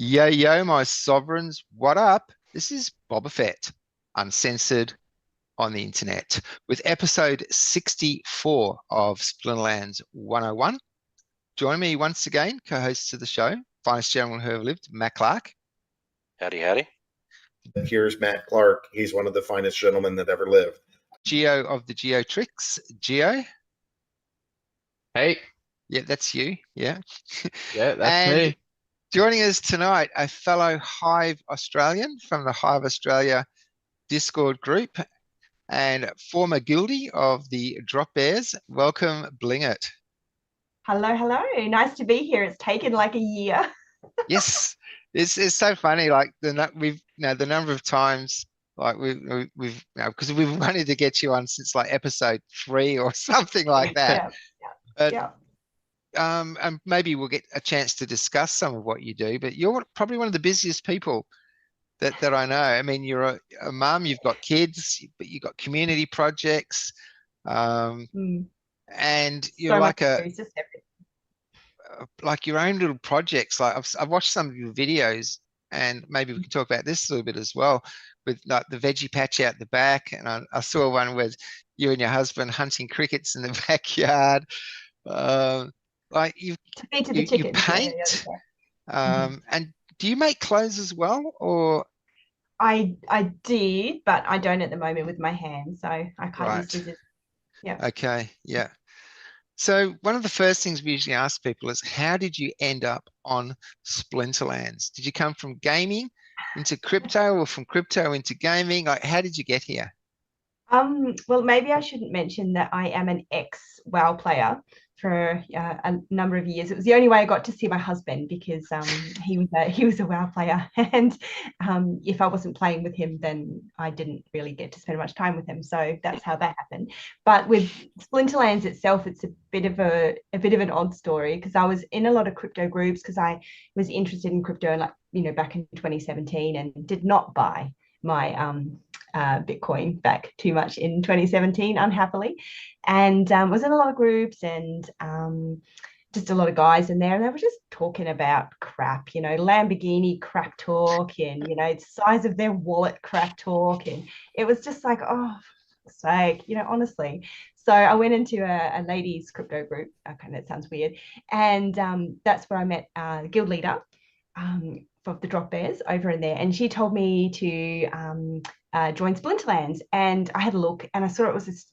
Yo, yo, my sovereigns, what up? This is Boba Fett, uncensored on the internet, with episode 64 of Splinterlands 101. Join me once again, co-hosts of the show, finest gentleman who ever lived, Matt Clark. Howdy, howdy. Here's Matt Clark. He's one of the finest gentlemen that ever lived. Geo of the Geo Tricks. Geo? Hey. Yeah, that's you. Yeah. Yeah, that's and me. Joining us tonight, a fellow Hive Australian from the Hive Australia Discord group and former guildie of the Drop Bears. Welcome, Blingit. Hello, hello. Nice to be here. It's taken like a year. Yes, it's so funny. Like the number of times like we've because we've wanted to get you on since like episode 3 or something like that. Yeah. And maybe we'll get a chance to discuss some of what you do. But you're probably one of the busiest people that I know. I mean, you're a mum, you've got kids, but you've got community projects, and you're so like your own little projects. Like I've watched some of your videos, and maybe we can talk about this a little bit as well, with like the veggie patch out the back. And I saw one with you and your husband hunting crickets in the backyard. Like you paint, and do you make clothes as well, or? I did, but I don't at the moment with my hands, so I can't use scissors. Yeah. Okay. Yeah. So one of the first things we usually ask people is, how did you end up on Splinterlands? Did you come from gaming into crypto, or from crypto into gaming? Like, how did you get here? Well, maybe I shouldn't mention that I am an ex-WoW player for a number of years. It was the only way I got to see my husband, because he was a WoW player, and if I wasn't playing with him, then I didn't really get to spend much time with him. So that's how that happened. But with Splinterlands itself, it's a bit of an odd story, because I was in a lot of crypto groups because I was interested in crypto, like back in 2017, and did not buy my Bitcoin back too much in 2017, unhappily, and was in a lot of groups, and just a lot of guys in there, and they were just talking about crap, Lamborghini crap talk, and the size of their wallet crap talk, and it was just like, oh, for sake, honestly. So I went into a ladies crypto group. Okay, that sounds weird, and that's where I met the guild leader of the Drop Bears over in there, and she told me to join Splinterlands, and I had a look, and I saw it was this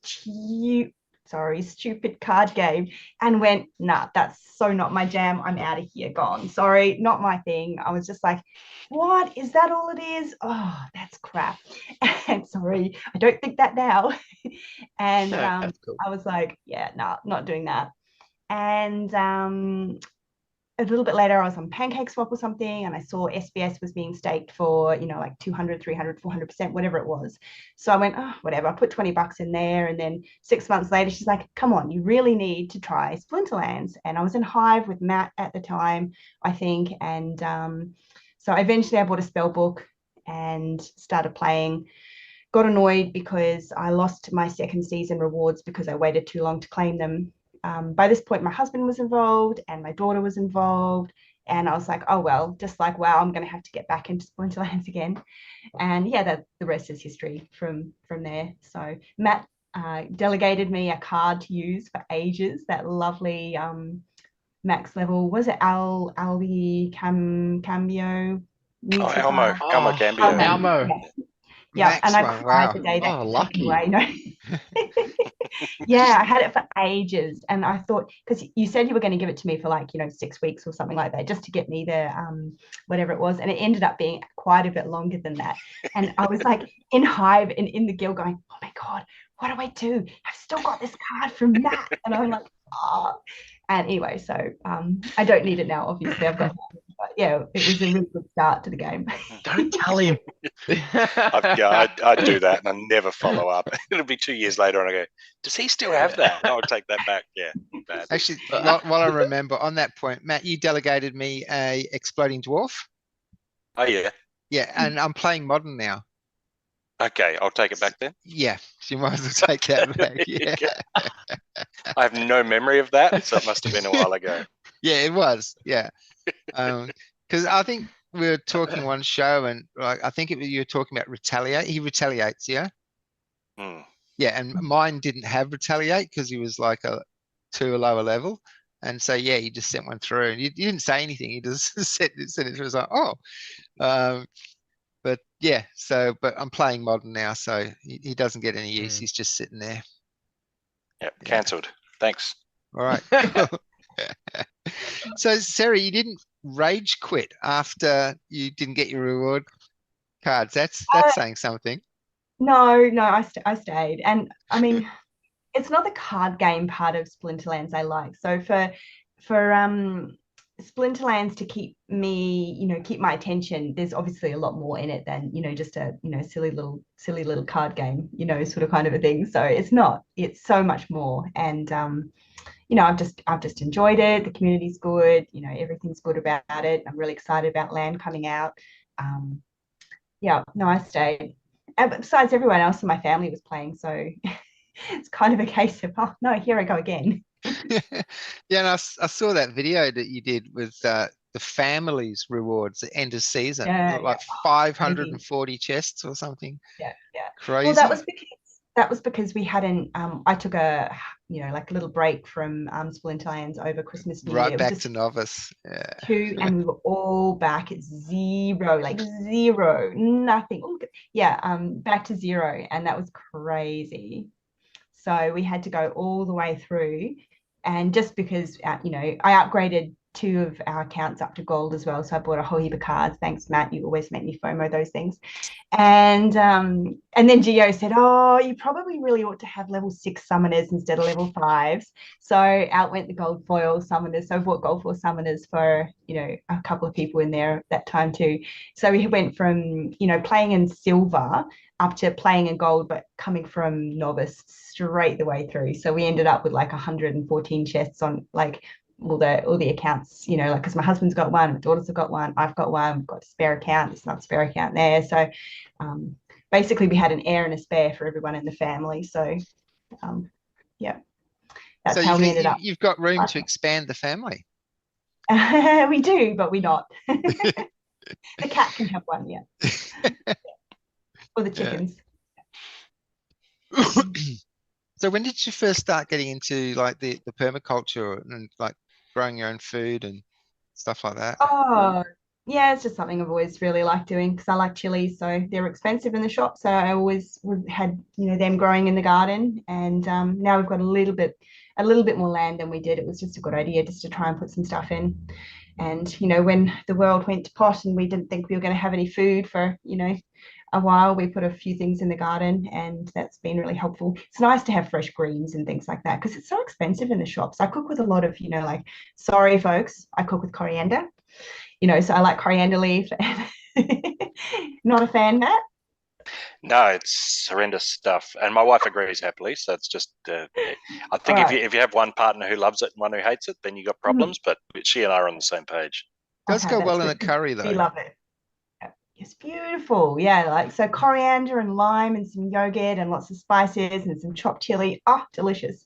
stupid card game, and went, nah, that's so not my jam. I'm out of here, gone. Sorry, not my thing. I was just like, what, is that all it is? Oh, that's crap. And sorry, I don't think that now. And cool. I was like, yeah, no, not doing that. And a little bit later, I was on PancakeSwap or something, and I saw SBS was being staked for, like 200, 300, 400%, whatever it was. So I went, oh, whatever. I put $20 in there. And then 6 months later, she's like, come on, you really need to try Splinterlands. And I was in Hive with Matt at the time, I think. And so eventually I bought a spell book and started playing. Got annoyed because I lost my second season rewards because I waited too long to claim them. By this point, my husband was involved and my daughter was involved, and I was like, oh, well, just like, wow, I'm going to have to get back into Splinterlands again. And yeah, the rest is history from there. So Matt delegated me a card to use for ages, that lovely max level, was it Albi Cambio? Oh, Elmo Cambio. Elmo. Yeah, and I cried the day that lucky. Away. No. Yeah, I had it for ages, and I thought, because you said you were going to give it to me for like 6 weeks or something like that, just to get me the whatever it was, and it ended up being quite a bit longer than that. And I was like in Hive and in the guild going, oh my god, what do I do? I've still got this card from Matt, and I'm like, oh. And anyway, so I don't need it now, obviously. I've got one, but yeah, it was a really good start to the game. Don't tell him. I do that and I never follow up. It'll be 2 years later and I go, does he still have that? I'll take that back. Yeah. Bad. Actually, while I remember on that point, Matt, you delegated me a exploding dwarf. Oh yeah. Yeah, and I'm playing modern now. Okay, I'll take it back then. Yeah, so you might as well take that back. Yeah. I have no memory of that, so it must have been a while ago. Yeah, it was. Yeah, because I think we were talking one show and like, I think you were talking about retaliate. He retaliates, yeah? Hmm. Yeah, and mine didn't have retaliate because he was like to a lower level. And so, yeah, he just sent one through and you didn't say anything. He just sent it through. It was like, oh, but yeah, but I'm playing modern now, so he doesn't get any use. He's just sitting there. Yep, Yeah. cancelled. Thanks. All right. Cool. So, Sarah, you didn't rage quit after you didn't get your reward cards. That's saying something. No, I stayed. And I mean, it's not the card game part of Splinterlands I like. So for Splinterlands to keep me, keep my attention, there's obviously a lot more in it than, just a, silly little card game, sort of kind of a thing. So it's so much more. And I've just enjoyed it. The community's good, everything's good about it. I'm really excited about Land coming out. Yeah, no, I stayed. And besides, everyone else in my family was playing, so it's kind of a case of, oh no, here I go again. Yeah, and I saw that video that you did with the family's rewards at end of season. Yeah, Like crazy. 540 chests or something Yeah. crazy. Well, that was because we hadn't. I took a like a little break from Splinterlands over Christmas New Year. Right It was back just to novice. Yeah. 2, and we were all back at zero, like zero, nothing. Oh, yeah, back to zero, and that was crazy. So we had to go all the way through, and just because I upgraded 2 of our accounts up to gold as well, so I bought a whole heap of cards. Thanks, Matt. You always make me FOMO those things. And then Geo said, "Oh, you probably really ought to have level 6 summoners instead of level 5s." So out went the gold foil summoners. So I bought gold foil summoners for a couple of people in there at that time too. So we went from playing in silver up to playing in gold, but coming from novice straight the way through. So we ended up with like 114 chests on like all the accounts, like because my husband's got one, my daughters have got one, I've got one, we've got a spare account, there's not a spare account there. So basically we had an heir and a spare for everyone in the family. So yeah, that's So how we ended up. you've got room to expand the family. We do, but we're not. The cat can have one, yeah. Or the chickens. So when did you first start getting into like the permaculture and like growing your own food and stuff like that? Oh, yeah, it's just something I've always really liked doing because I like chilies, so they're expensive in the shop. So I always had them growing in the garden, and now we've got a little bit more land than we did. It was just a good idea just to try and put some stuff in. And when the world went to pot and we didn't think we were going to have any food for a while, we put a few things in the garden, and that's been really helpful. It's nice to have fresh greens and things like that because it's so expensive in the shops. I cook with a lot of like, sorry folks, I cook with coriander, so I like coriander leaf. Not a fan, Matt? No, it's horrendous stuff, and my wife agrees happily. So it's just, I think if you have one partner who loves it and one who hates it, then you got problems. But she and I are on the same page. Does go well in a curry though. We love it. It's beautiful. Yeah, like so coriander and lime and some yogurt and lots of spices and some chopped chili. Oh, delicious.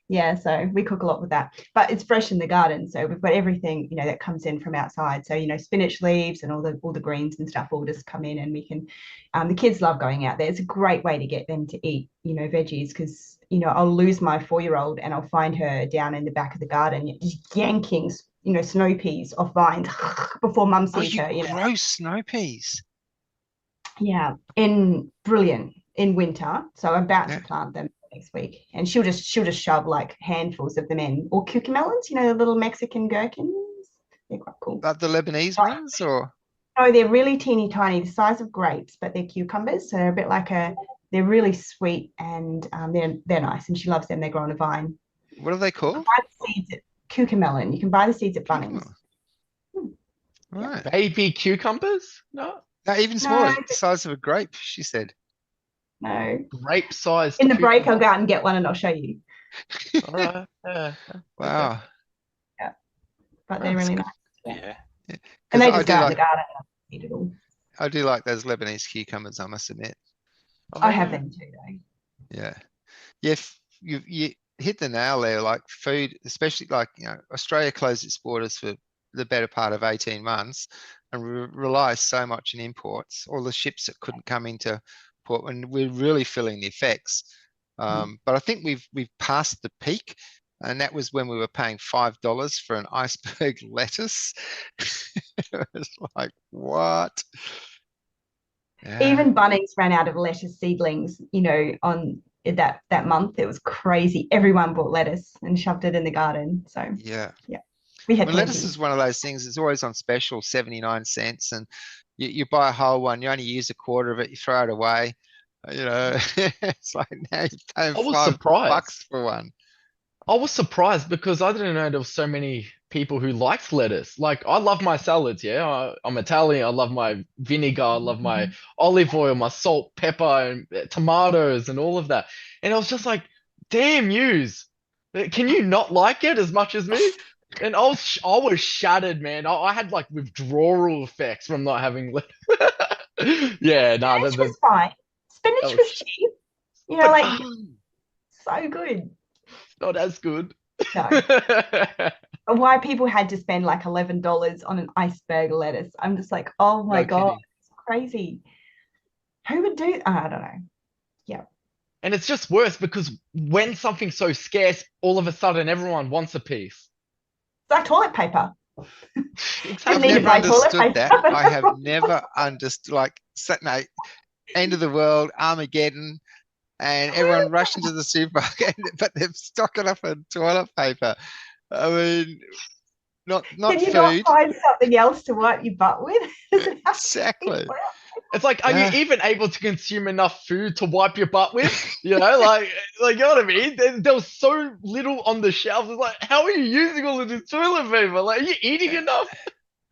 Yeah, so we cook a lot with that. But it's fresh in the garden, so we've got everything, that comes in from outside. So, spinach leaves and all the greens and stuff all just come in, and we can the kids love going out there. It's a great way to get them to eat, veggies, because I'll lose my 4-year-old and I'll find her down in the back of the garden just yanking snow peas off vines before mum sees her. Grow snow peas. Yeah, brilliant in winter. So I'm about to plant them next week, and she'll just shove like handfuls of them in, or cucamelons, the little Mexican gherkins. They're quite cool. Like the Lebanese ones, or no, they're really teeny tiny, the size of grapes, but they're cucumbers, so they're a bit like they're really sweet, and they're nice, and she loves them. They grow on a vine. What are they called? Cucamelon. You can buy the seeds at Bunnings. Right. Baby cucumbers? No. No, even smaller, the size of a grape, she said. No. Grape size. In the break, I'll go out and get one and I'll show you. All right. Wow. Yeah. But they're really nice. Yeah. And they just go out in the garden and eat it all. I do like those Lebanese cucumbers, I must admit. I have them too, though. Yeah. Yeah, you hit the nail there, like food, especially like, Australia closed its borders for the better part of 18 months. and rely so much on imports, all the ships that couldn't come into port, and we're really feeling the effects. But I think we've passed the peak, and that was when we were paying $5 for an iceberg lettuce. It was like, what? Yeah. Even Bunnings ran out of lettuce seedlings, on that month. It was crazy. Everyone bought lettuce and shoved it in the garden. So Yeah. we had Well, lettuce plenty. is one of those things. It's always on special, 79 cents, and you buy a whole one. You only use a quarter of it. You throw it away. It's like now you're paying I was $5 surprised. for one. I was surprised because I didn't know there was so many people who liked lettuce. Like, I love my salads, yeah. I'm Italian. I love my vinegar. I love my olive oil, my salt, pepper, and tomatoes, and all of that. And I was just like, damn yous. Can you not like it as much as me? And I was shattered, man. I had like withdrawal effects from not having lettuce. Yeah, no, Spinach was fine. Spinach that was cheap. but Like so good. not as good. No. Why people had to spend like $11 on an iceberg lettuce. I'm just like, oh my No God, kidding. it's crazy. Who would do? I don't know. Yeah. And it's just worse because when something's so scarce, all of a sudden everyone wants a piece. It's like toilet paper. Exactly. I've need to never buy toilet understood that. paper. I have never understood, like, end of the world, Armageddon, and everyone rushing to the supermarket, but they're stocking up on toilet paper. I mean, not Can you food. not find something else to wipe your butt with? Does it have to be Exactly. toilet? It's like, are Yeah. you even able to consume enough food to wipe your butt with? Like you know what I mean? There was so little on the shelves. It's like, how are you using all of this toilet paper? Like, are you eating enough?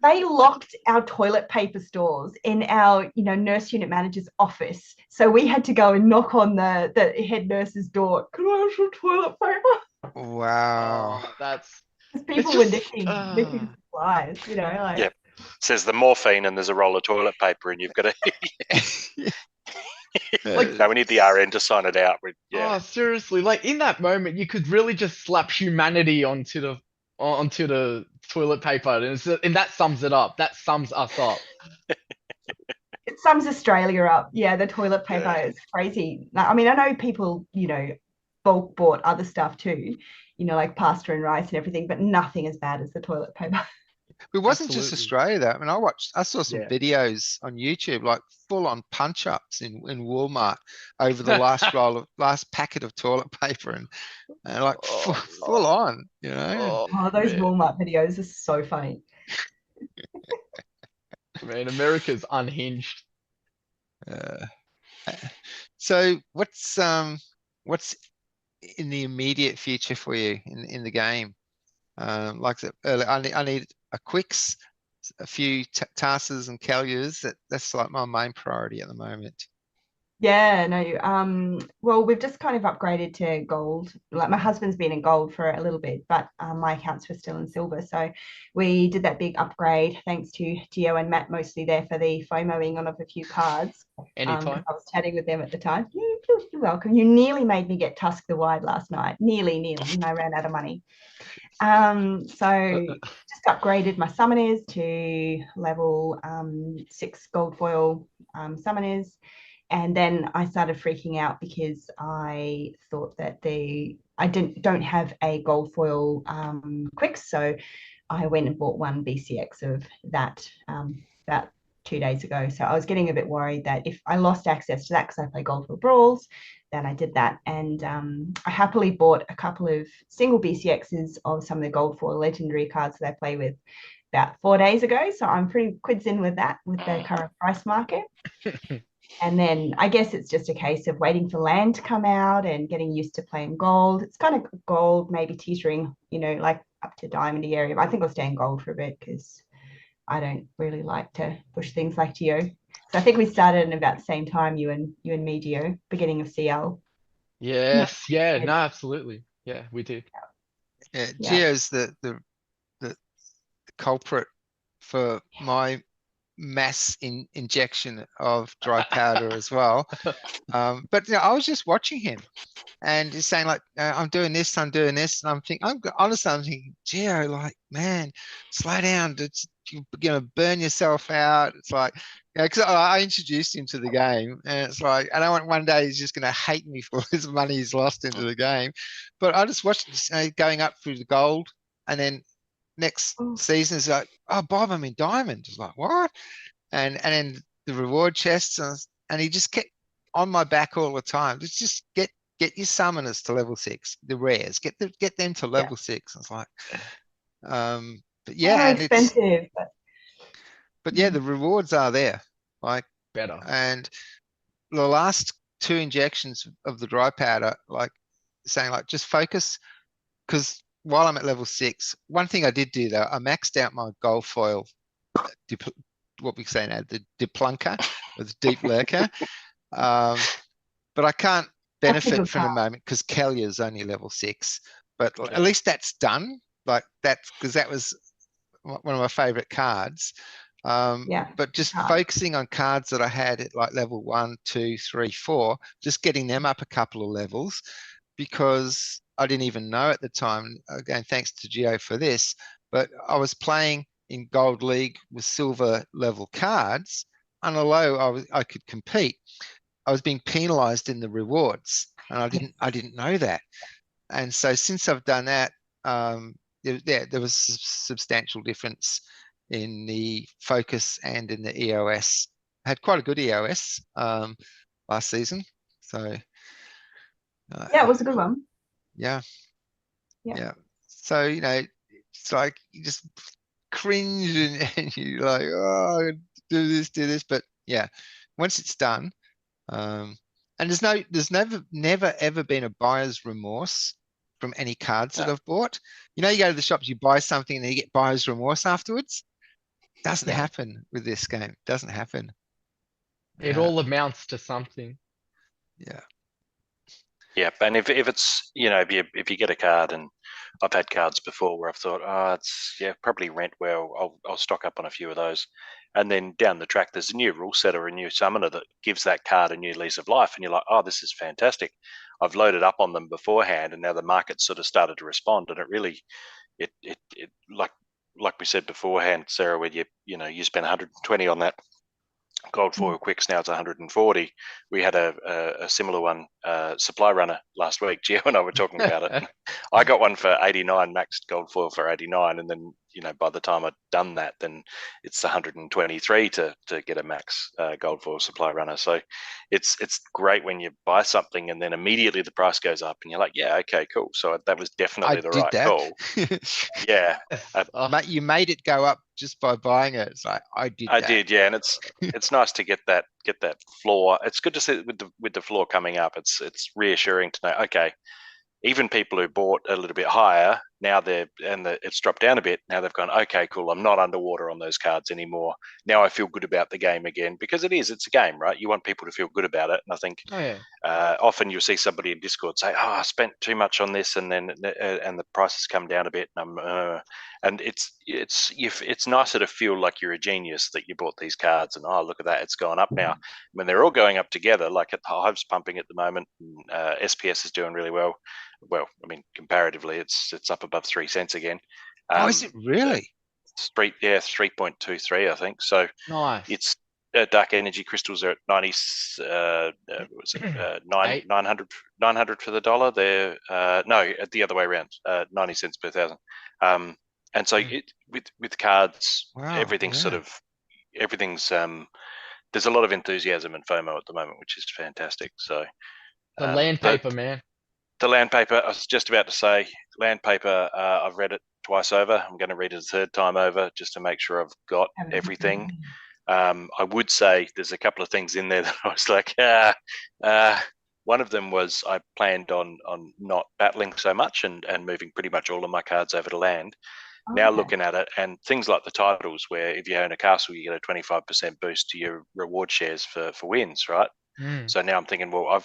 They locked our toilet paper stores in our, nurse unit manager's office. So we had to go and knock on the head nurse's door. Can I have some toilet paper? Wow. That's Because people It's were just, nicking supplies, like. Yeah. Says the morphine and there's a roll of toilet paper and you've got to. No, we need the RN to sign it out. oh, seriously, like in that moment, you could really just slap humanity onto the toilet paper, and that sums it up. That sums us up. It sums Australia up. Yeah, the toilet paper Yeah. is crazy. I mean, I know people, bulk bought other stuff too, like pasta and rice and everything, but nothing as bad as the toilet paper. It wasn't just Absolutely. Australia though. I mean, I saw some Yeah. videos on YouTube, like full on punch ups in Walmart over the last packet of toilet paper, and like Oh, full on, Oh, those man. Walmart videos are so funny. Man, America's unhinged. Uh, so what's in the immediate future for you in the game? Like I said earlier, I need a quicks, a few tasks and calus. That's like my main priority at the moment. Yeah, no. Well, we've just kind of upgraded to gold. Like my husband's been in gold for a little bit, but my accounts were still in silver. So we did that big upgrade thanks to Gio and Matt, mostly there for the FOMOing on of a few cards. Anytime. I was chatting with them at the time. You're welcome. You nearly made me get Tusk the Wide last night. Nearly, and I ran out of money. So just upgraded my summoners to level 6 gold foil summoners. And then I started freaking out because I thought that I don't have a gold foil quicks, so I went and bought one BCX of that about 2 days ago. So I was getting a bit worried that if I lost access to that because I play gold foil brawls, then I did that. And I happily bought a couple of single BCXs of some of the gold foil legendary cards that I play with about 4 days ago. So I'm pretty quids in with that with the current price market. And then I guess it's just a case of waiting for land to come out and getting used to playing gold. It's kind of gold, maybe teetering, like up to diamondy area. But I think I'll stay in gold for a bit because I don't really like to push things like Geo. So I think we started in about the same time, you and me, Geo, beginning of CL. Yes. Yeah. No. Absolutely. Yeah. We did. Yeah, Yeah. Geo's the culprit for my mass injection of dry powder as well. But I was just watching him and he's saying like, I'm doing this, and I'm thinking, honestly, I'm thinking, Geo, like, man, slow down. you're gonna burn yourself out. It's like, yeah, because I introduced him to the game, and it's like, I don't want one day he's just gonna hate me for his money he's lost into the game. But I just watched going up through the gold, and then next season is like, oh Bob, I'm in diamond. It's like, what? And then the reward chests, and he just kept on my back all the time. Just get your summoners to level 6, the rares, get them to level 6. It's like, but yeah, and expensive, but yeah, the rewards are there, like Better. and the last 2 injections of the dry powder, like saying like just focus, because while I'm at level 6, one thing I did do though, I maxed out my gold foil, what we say now, the deplunker or the deep lurker, but I can't benefit from the moment because Kellier's only level 6. But at least that's done. Like that's because that was one of my favorite cards. But just focusing on cards that I had at like level 1, 2, 3, 4, just getting them up a couple of levels, because I didn't even know at the time. Again, thanks to Geo for this, but I was playing in Gold League with silver level cards, and although I could compete, I was being penalized in the rewards, and I didn't know that. And so since I've done that, there was a substantial difference in the focus and in the EOS. I had quite a good EOS last season, so it was a good one. Yeah. So it's like you just cringe and you're like, oh, do this, but yeah, once it's done, and there's never ever been a buyer's remorse from any cards that I've bought. You go to the shops, you buy something and then you get buyer's remorse afterwards. Doesn't happen with this game. Doesn't happen. It all amounts to something. Yeah. Yeah, and if it's if you get a card, and I've had cards before where I've thought, oh, it's probably rent well. I'll stock up on a few of those, and then down the track there's a new rule set or a new summoner that gives that card a new lease of life, and you're like, oh, this is fantastic. I've loaded up on them beforehand, and now the market's sort of started to respond, and it really, it like we said beforehand, Sarah, where you spend 120 on that gold foil quicks, now it's 140. We had a similar one, supply runner last week. Gio and I were talking about it. I got one for 89, maxed gold foil for 89, and then by the time I'd done that, then it's 123 to get a max gold foil supply runner. So it's great when you buy something and then immediately the price goes up and you're like, yeah, okay, cool. So that was definitely the right call. Yeah. Mate, you made it go up just by buying it. It's like I did, yeah, and it's nice to get that floor. It's good to see with the floor coming up. It's reassuring to know, okay, even people who bought a little bit higher, now it's dropped down a bit. Now they've gone, okay, cool, I'm not underwater on those cards anymore. Now I feel good about the game again, because it's a game, right? You want people to feel good about it. And I think often you'll see somebody in Discord say, oh, I spent too much on this, and then and the prices come down a bit, and it's nicer to feel like you're a genius that you bought these cards, and oh, look at that, it's gone up now. When they're all going up together, like at Hive's pumping at the moment, SPS is doing really well. Well, I mean, comparatively, it's up above 3 cents again. Oh, is it really? 3.23, I think. So nice. It's dark energy crystals are at 90. Was it 900 for the dollar? They're no, the other way around. 90 cents per thousand. And so with cards, everything's there's a lot of enthusiasm and FOMO at the moment, which is fantastic. So the land paper, man. The land paper, I was just about to say, land paper, I've read it twice over. I'm going to read it a third time over just to make sure I've got everything. I would say there's a couple of things in there that I was like, one of them was I planned on not battling so much and moving pretty much all of my cards over to land. Now looking at it, and things like the titles, where if you own a castle, you get a 25% boost to your reward shares for wins, right? So now I'm thinking, well,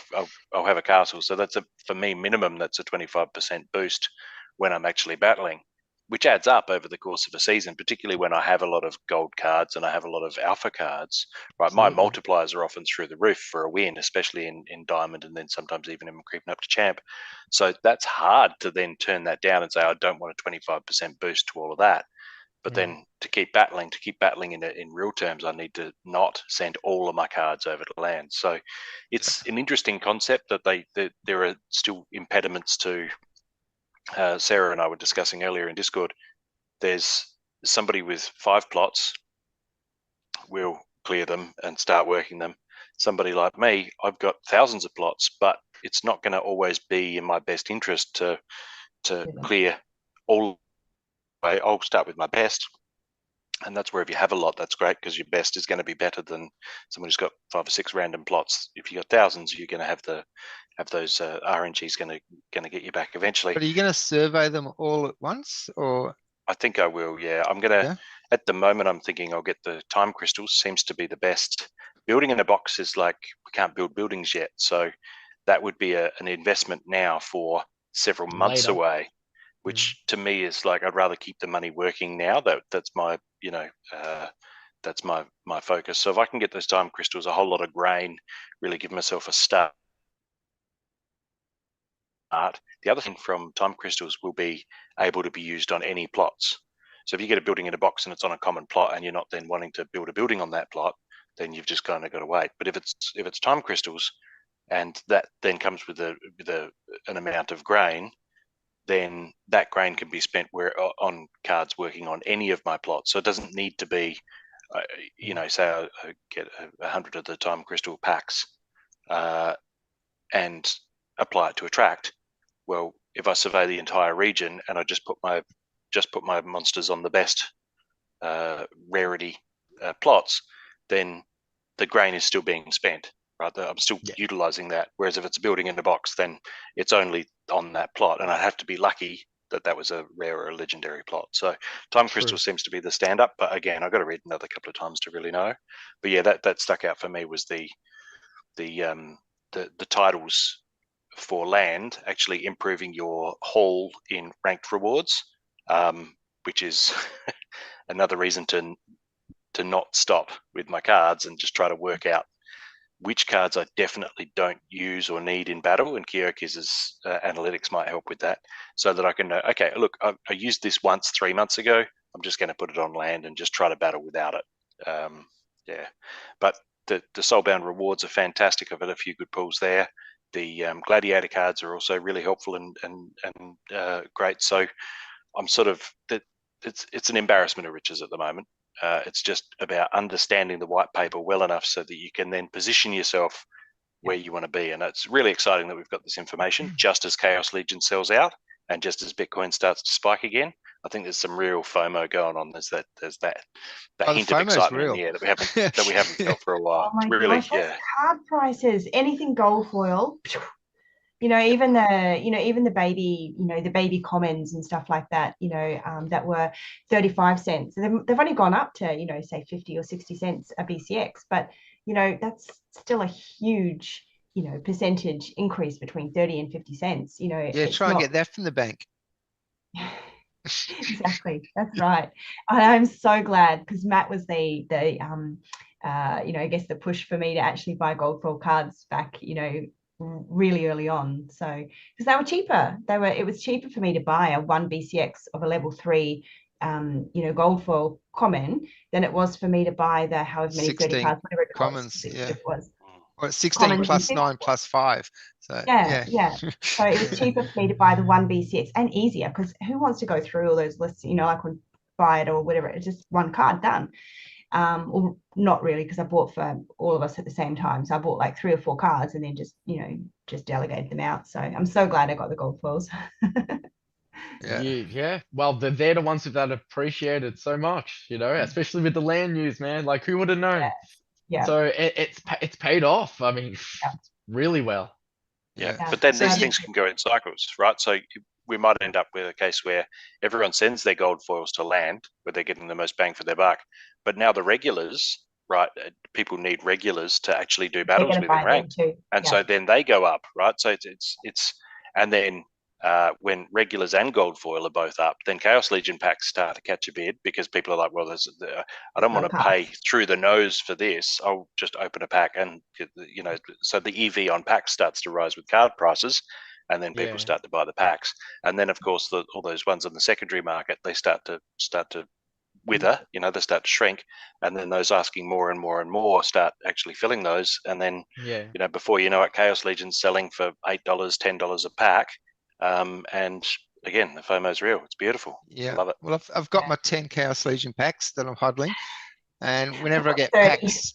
I'll have a castle, so that's for me minimum. That's a 25% boost when I'm actually battling, which adds up over the course of a season, particularly when I have a lot of gold cards and I have a lot of alpha cards. Right, my multipliers are often through the roof for a win, especially in diamond, and then sometimes even in creeping up to champ. So that's hard to then turn that down and say I don't want a 25% boost to all of that. But then to keep battling in real terms, I need to not send all of my cards over to land. So it's an interesting concept that there are still impediments to. Sarah and I were discussing earlier in Discord. There's somebody with 5 plots will clear them and start working them. Somebody like me, I've got thousands of plots, but it's not going to always be in my best interest to clear all. I'll start with my best, and that's where if you have a lot, that's great because your best is going to be better than someone who's got 5 or 6 random plots. If you got thousands, you're going to have those RNGs going to get you back eventually. But are you going to survey them all at once, or? I think I will. Yeah, I'm going to. At the moment, I'm thinking I'll get the time crystals. Seems to be the best. Building in a box is like we can't build buildings yet, so that would be an investment now for several months Later. away, which to me is like I'd rather keep the money working now. That's my that's my focus. So if I can get those time crystals, a whole lot of grain, really give myself a start. The other thing from time crystals will be able to be used on any plots. So if you get a building in a box and it's on a common plot and you're not then wanting to build a building on that plot, then you've just kind of got to wait. But if it's time crystals and that then comes with an amount of grain, then that grain can be spent on cards working on any of my plots. So it doesn't need to be, say I get 100 of the time crystal packs and apply it to attract. Well, if I survey the entire region and I just put my monsters on the best rarity plots, then the grain is still being spent, right? I'm still utilizing that. Whereas if it's a building in a box, then it's only on that plot, and I have to be lucky that was a rare or a legendary plot. So time crystal seems to be the stand-up, but again, I've got to read another couple of times to really know. But yeah, that stuck out for me was the titles for land actually improving your haul in ranked rewards, which is another reason to not stop with my cards and just try to work out which cards I definitely don't use or need in battle. And Kyokiz's analytics might help with that, so that I can know, okay, look, I used this once 3 months ago. I'm just going to put it on land and just try to battle without it. But the soulbound rewards are fantastic. I've had a few good pulls there. The gladiator cards are also really helpful and great. So I'm sort of it's an embarrassment of riches at the moment. It's just about understanding the white paper well enough so that you can then position yourself where you want to be. And it's really exciting that we've got this information just as Chaos Legion sells out and just as Bitcoin starts to spike again. I think there's some real FOMO going on. There's that hint of excitement in the air that we haven't felt for a while. Oh my really, gosh, those card prices, anything gold foil, even the baby, the baby commons and stuff like that, that were 35 cents. They've only gone up to, say 50 or 60 cents a BCX, but that's still a huge, percentage increase between 30 and 50 cents. Try and get that from the bank. Exactly, that's right. And I'm so glad because Matt was the I guess the push for me to actually buy gold foil cards back, really early on. So because they were cheaper, it was cheaper for me to buy a 1 BCX of a level 3 gold foil common than it was for me to buy the however many 30 cards, whatever it commons, was. Or 16 commons plus 9 plus 5. So yeah. So it was cheaper for me to buy the 1 BCX and easier because who wants to go through all those lists, like on buy it or whatever. It's just one card done. Or not really, because I bought for all of us at the same time. So I bought like 3 or 4 cards and then just delegated them out. So I'm so glad I got the gold foils. Well, they're the ones that appreciate it so much, especially with the land news, man. Like who would have known? Yeah. So it's paid off. I mean, really well. Yeah. But then these things can go in cycles, right? So we might end up with a case where everyone sends their gold foils to land where they're getting the most bang for their buck. But now the regulars, right? People need regulars to actually do battles with in ranked. And so then they go up, right? So it's and then when regulars and gold foil are both up, then Chaos Legion packs start to catch a bid because people are like, well, I don't want to pay through the nose for this. I'll just open a pack, and so the EV on packs starts to rise with card prices, and then people start to buy the packs, and then of course all those ones on the secondary market, they start to wither, they start to shrink, and then those asking more and more and more start actually filling those, and then Yeah. before you know it, Chaos Legion's selling for $8, $10 a pack, and again, the FOMO's real. It's beautiful. Yeah. I love it. Well, I've got my 10 Chaos Legion packs that I'm hodling, and whenever I get 30. packs,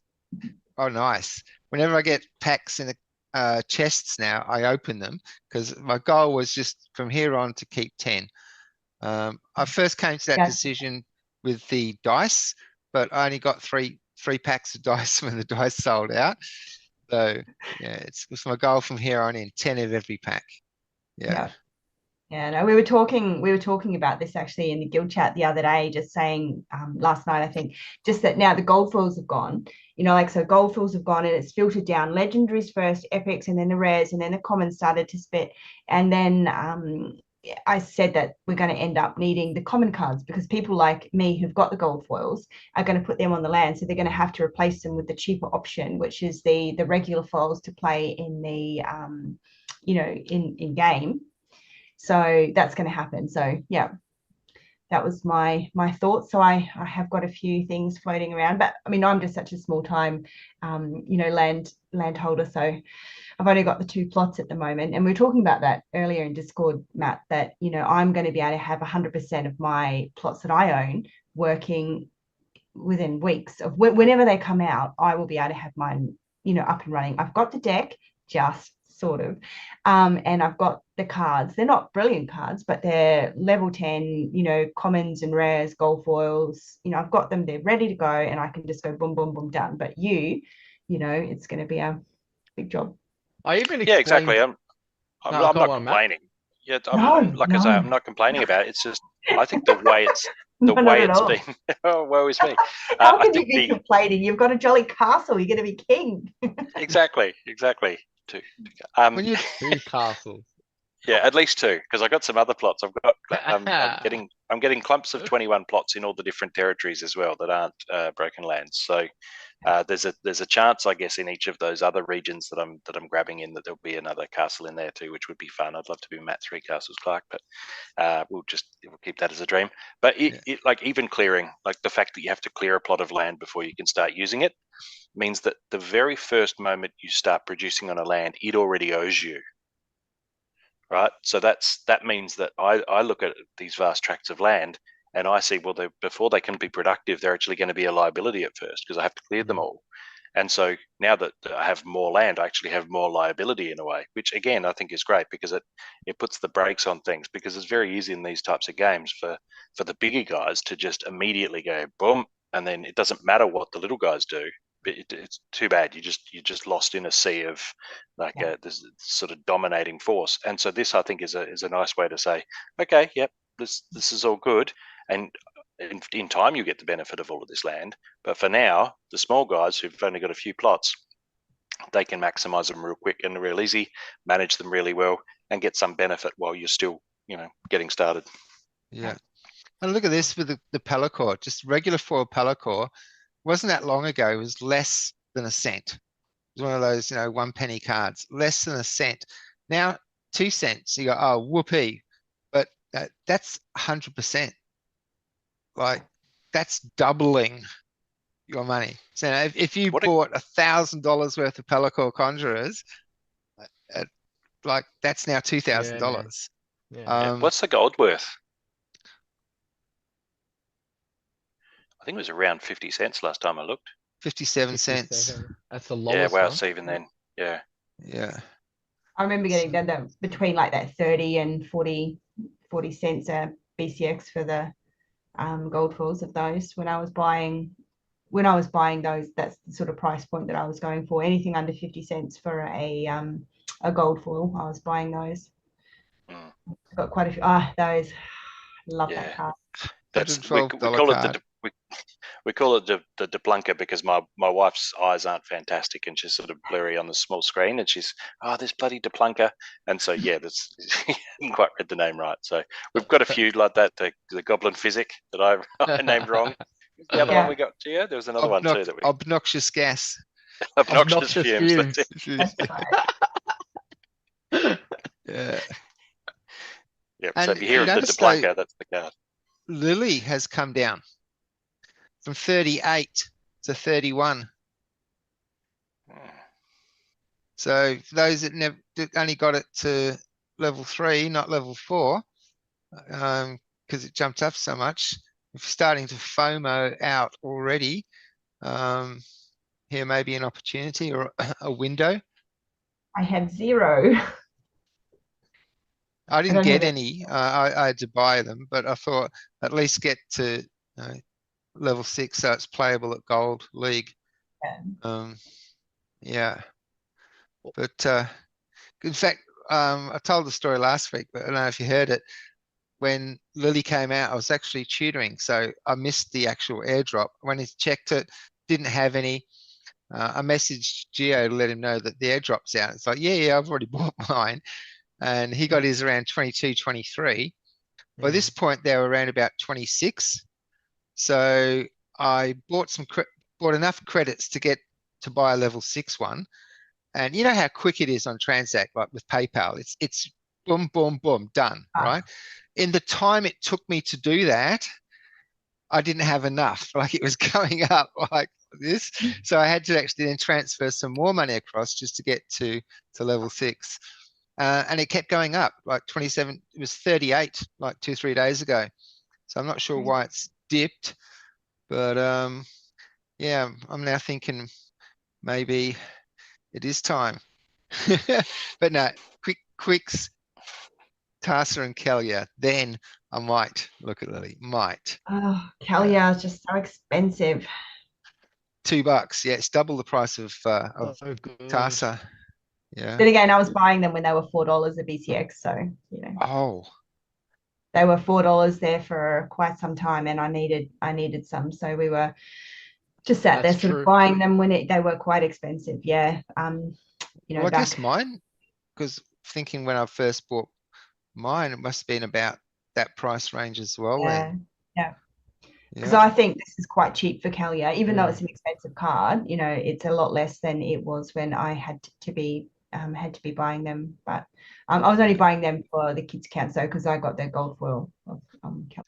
oh nice. Whenever I get packs in the chests now, I open them because my goal was just from here on to keep 10. I first came to that Yeah. decision with the dice, but I only got three packs of dice when the dice sold out. So yeah, it's my goal from here on in, 10 of every pack. Yeah. Yeah, no, we were talking about this actually in the guild chat the other day, just saying last night, I think, just that now the gold foils have gone, so gold foils have gone and it's filtered down. Legendaries first, epics, and then the rares, and then the commons started to spit. And then I said that we're going to end up needing the common cards because people like me who've got the gold foils are going to put them on the land. So they're going to have to replace them with the cheaper option, which is the regular foils to play in the, in game. So that's going to happen. So yeah, that was my thoughts. So I have got a few things floating around, but I mean, I'm just such a small time, landholder. So I've only got the 2 plots at the moment. And we were talking about that earlier in Discord, Matt, that, I'm going to be able to have 100% of my plots that I own working within weeks of whenever they come out. I will be able to have mine, up and running. I've got the deck, just sort of, and I've got the cards. They're not brilliant cards, but they're level 10, commons and rares, gold foils. I've got them, they're ready to go, and I can just go boom, boom, boom, done. But it's going to be a big job. I even Yeah, exactly. explained. I'm No, not go on, Matt. complaining. Yeah, No, I say, I'm not complaining about it. It's just I think the way it's not at all. been. Oh, woe is me. How I can you think be complaining? You've got a jolly castle. You're going to be king. exactly. When you 2 castles. Yeah, at least 2, because I got some other plots. I'm getting clumps of 21 plots in all the different territories as well that aren't broken lands. So there's a chance, I guess, in each of those other regions that I'm grabbing in that there'll be another castle in there too, which would be fun. I'd love to be Matt 3 Castles Clark, but we'll keep that as a dream. But like even clearing, like the fact that you have to clear a plot of land before you can start using it, means that the very first moment you start producing on a land, it already owes you. Right, so that means that I look at these vast tracts of land and I see, well, before they can be productive, they're actually going to be a liability at first because I have to clear them all. And so now that I have more land, I actually have more liability in a way, which again I think is great because it puts the brakes on things, because it's very easy in these types of games for the bigger guys to just immediately go boom, and then it doesn't matter what the little guys do. It's too bad. You're just lost in a sea of this sort of dominating force. And so this, I think, is a nice way to say, okay, yep, this is all good, and in time you get the benefit of all of this land. But for now, the small guys who've only got a few plots, they can maximize them real quick and real easy, manage them really well, and get some benefit while you're still getting started. Yeah. And look at this with the Pellicore, just regular foil Pellicore. Wasn't that long ago, it was less than a cent. It was one of those, 1 penny cards, less than a cent. Now, 2 cents, you go, oh, whoopee. But that's 100%. Like, that's doubling your money. So if you bought $1,000 worth of Pellicore Conjurers, like that's now $2,000. Yeah. What's the gold worth? I think it was around 50 cents last time I looked. 57 cents. 57. That's the lowest. Yeah, wow, one. so even then, yeah. Yeah. I remember getting that between like that 30 and 40 cents BCX for the gold foils of those when I was buying those. That's the sort of price point that I was going for. Anything under 50 cents for a gold foil, I was buying those. I got quite a few. Those, love that card. $112 we call it the Deplunker because my wife's eyes aren't fantastic and she's sort of blurry on the small screen, and she's this bloody Deplunker, and so that's you haven't quite read the name right. So we've got a few like that. The Goblin Physic that I named wrong. The other one we got, Gia. There was another one too that we obnoxious gas. obnoxious fumes. Yeah. Yeah. So if you hear the Deplunker, that's the card. Lily has come down. from 38 to 31. So for those that never that only got it to level 3, not level 4, because it jumped up so much, if you're starting to FOMO out already, here may be an opportunity or a window. I have 0. I didn't don't get have any. I had to buy them, but I thought at least get to level 6 so it's playable at Gold League. Yeah. But in fact, I told the story last week, but I don't know if you heard it. When Lily came out, I was actually tutoring, so I missed the actual airdrop. When he checked it, didn't have any. I messaged Geo to let him know that the airdrop's out. It's like, yeah, I've already bought mine. And he got his around 22, 23. By this point, they were around about 26. So I bought enough credits to get to buy a level 6 one. And you know how quick it is on Transact, like with PayPal. It's boom, boom, boom, done, right? In the time it took me to do that, I didn't have enough. Like it was going up like this. So I had to actually then transfer some more money across just to get to level 6. And it kept going up, like 27, it was 38 like 2-3 days ago. So I'm not sure why it's dipped, but yeah, I'm now thinking maybe it is time. But no, Quicks, Tarsa and Kalia, then I might look at Lily, might. Oh, Kalia is just so expensive. $2, yeah, it's double the price of So good. Tarsa. Yeah. Then again, I was buying them when they were $4 a BCX, so you know. Oh, They were $4 there for quite some time, and I needed some, so we were just sat there That's sort true. of buying them when they were quite expensive. Yeah. You know, well, I back guess mine, because thinking when I first bought mine, it must have been about that price range as well. yeah, Then. yeah. Because Yeah. I think this is quite cheap for Kalia, even though Mm. it's an expensive card. You know, it's a lot less than it was when I had to be buying them. But I was only buying them for the kids' account, so because I got their gold foil of Kalia.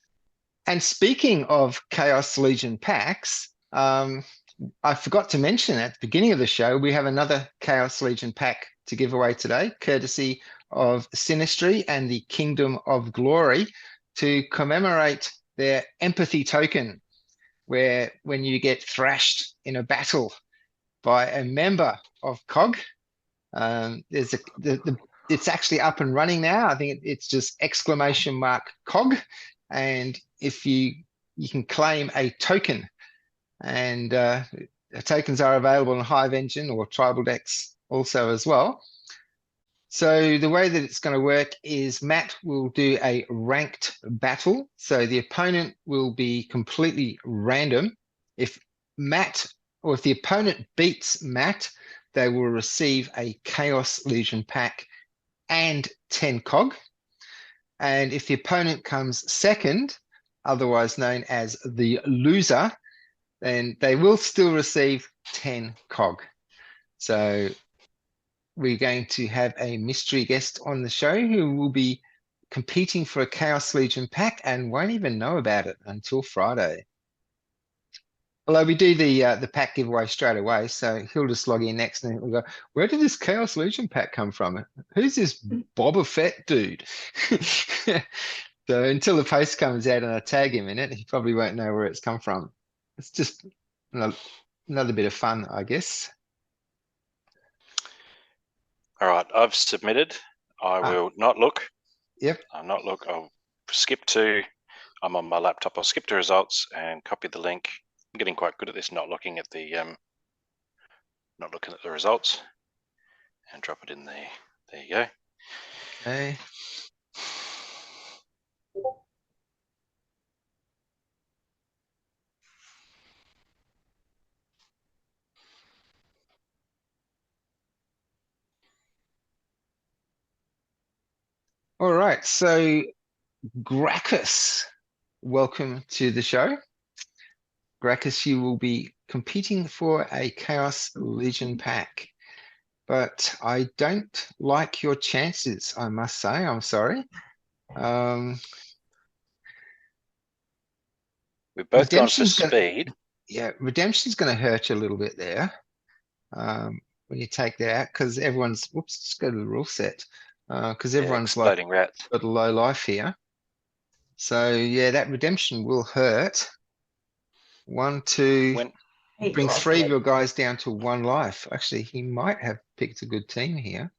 And speaking of Chaos Legion packs, I forgot to mention at the beginning of the show, we have another Chaos Legion pack to give away today, courtesy of Sinistry and the Kingdom of Glory, to commemorate their empathy token, where when you get thrashed in a battle by a member of COG, it's actually up and running now. I think it's just !COG, and if you can claim a token, and tokens are available in Hive Engine or Tribal decks also as well. So the way that it's going to work is Matt will do a ranked battle. So the opponent will be completely random. If the opponent beats Matt, they will receive a Chaos Legion pack and 10 COG. And if the opponent comes second, otherwise known as the loser, then they will still receive 10 COG. So we're going to have a mystery guest on the show who will be competing for a Chaos Legion pack and won't even know about it until Friday. Although we do the pack giveaway straight away, so he'll just log in next and we'll go, where did this Chaos Legion pack come from? Who's this Boba Fett dude? So until the post comes out and I tag him in it, he probably won't know where it's come from. It's just another bit of fun, I guess. All right, I've submitted. I will not look. Yep. I'll not look. I'll skip to, I'm on my laptop. I'll skip to results and copy the link. I'm getting quite good at this, not looking at the results, and drop it in there. There you go. Okay. All right, so Gracchus, welcome to the show. Gracchus, you will be competing for a Chaos Legion pack, but I don't like your chances, I must say. I'm sorry. We've both gone for Redemption's gonna- speed. Yeah, redemption's going to hurt you a little bit there. When you take that out, because everyone's, whoops, let's go to the rule set. Because Yeah, everyone's like exploding rats. got a low life here. So yeah, that redemption will hurt. 1, 2, When He brings lost 3 of it. your guys down to 1 life. Actually, he might have picked a good team here.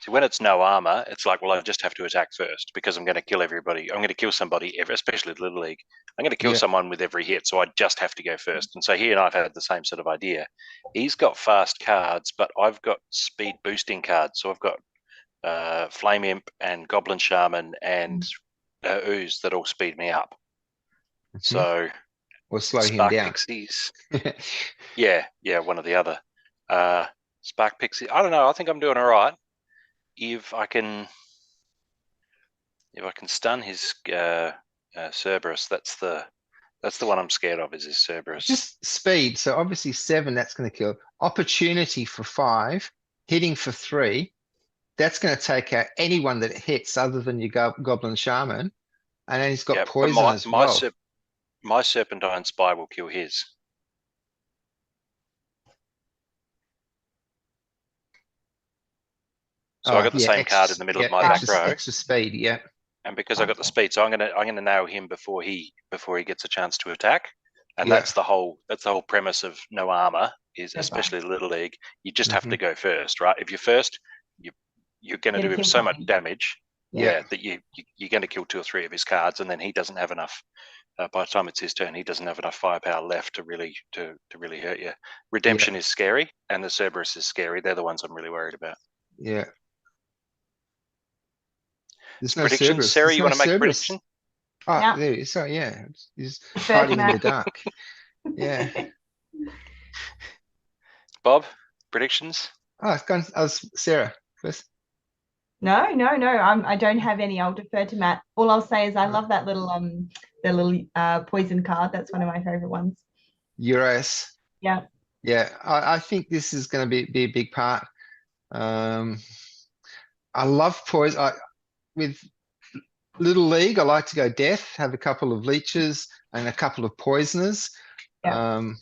so when it's no armor, it's like, well, I just have to attack first because I'm going to kill everybody. I'm going to kill somebody, especially Little League. I'm going to kill Yeah. someone with every hit, so I just have to go first. And so he and I've had the same sort of idea. He's got fast cards, but I've got speed boosting cards. So I've got Flame Imp and Goblin Shaman and Ooze that all speed me up. Mhm. So Or slow him Spark down. Pixies, yeah, one or the other. Spark Pixie, I don't know. I think I'm doing all right. If I can stun his Cerberus, that's the one I'm scared of. Is his Cerberus? Just speed. So obviously 7, that's going to kill. Opportunity for 5, hitting for 3. That's going to take out anyone that hits other than your Goblin Shaman. And then he's got Yeah, but poison as well. my Serpentine Spy will kill his. So I got the same card in the middle of my back row, extra speed, yeah. and because I got the speed, so I'm gonna nail him before he gets a chance to attack. And Yeah. that's the whole premise of no armor is, That's especially the Little League, you just have Mhm. to go first, right? If you're first, you're going to Gotta do him kill so much something. damage, Yeah. that you're going to kill 2 or 3 of his cards, and then he doesn't have enough. By the time it's his turn, he doesn't have enough firepower left to really hurt you. Redemption is scary, and the Cerberus is scary. They're the ones I'm really worried about. Yeah. There's no Predictions, Cerberus. Sarah, There's you no want to make a Cerberus. prediction? Oh, Yeah. there he is. So yeah, he's First hiding in the match. dark. Yeah. Bob, predictions? Oh, it's gone. I was Sarah first. No. I don't have any. I'll defer to Matt. All I'll say is I love that little poison card. That's one of my favorite ones. Euros. Yeah. Yeah, I think this is going to be a big part. I love poison. With Little League, I like to go death, have a couple of leeches and a couple of poisoners. Yeah. And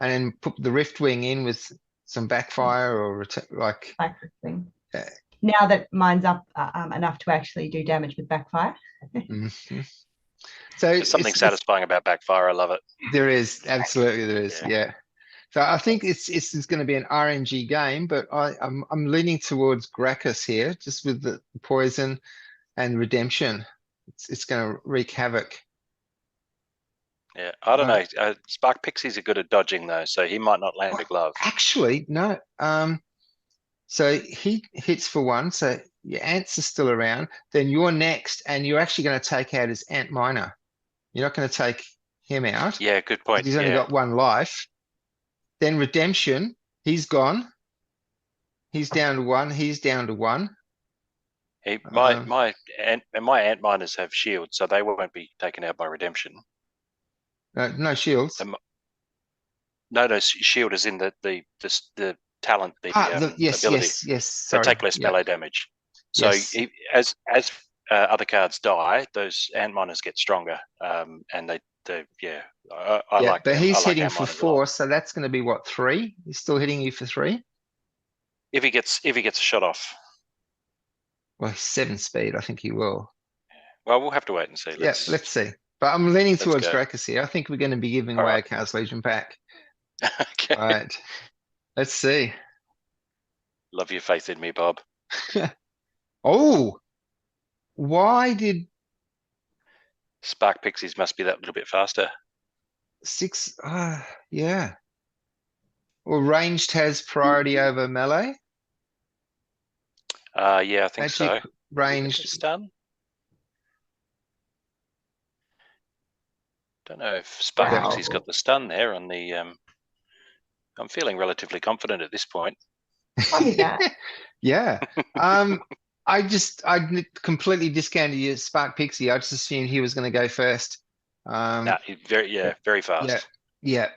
then put the Riftwing in with some backfire or like. Like this thing. Yeah. Now that mine's up enough to actually do damage with backfire. Mhm. So There's something satisfying about backfire. I love it. there is, absolutely there is, Yeah. yeah. So I think it's going to be an RNG game, but I'm leaning towards Gracchus here, just with the poison and redemption. It's going to wreak havoc. Yeah, I don't know. Spark Pixies are good at dodging though, so he might not land a glove. Actually, no. So he hits for 1, so your ants are still around. Then you're next, and you're actually going to take out his ant miner. You're not going to take him out. Yeah, good point. He's only got 1 life. Then redemption, he's gone. He's down to 1. He's down to 1. My ant miners have shields, so they won't be taken out by redemption. No shields. No, shield is in the talent, Yes, ability. yes. They Sorry. take less melee damage. So Yes. as other cards die, those ant miners get stronger, and I like. But he's hitting ant for miners a lot. 4, so that's going to be what, 3? He's still hitting you for 3. If he gets a shot off. Well, he's 7 speed. I think he will. Well, we'll have to wait and see. Let's see. But I'm leaning towards go. Gracchus here. I think we're going to be giving away a Chaos Legion pack. Okay. All right. Let's see. Love your faith in me, Bob. Oh, why did Spark Pixies must be that little bit faster. 6? Yeah. Well, ranged has priority over melee. Yeah, I think so. Ranged. Stun. Don't know if Spark Pixie's got the stun there on the. I'm feeling relatively confident at this point. Yeah. I completely discounted your Spark Pixie. I just assumed he was going to go first. No, very fast. Yeah.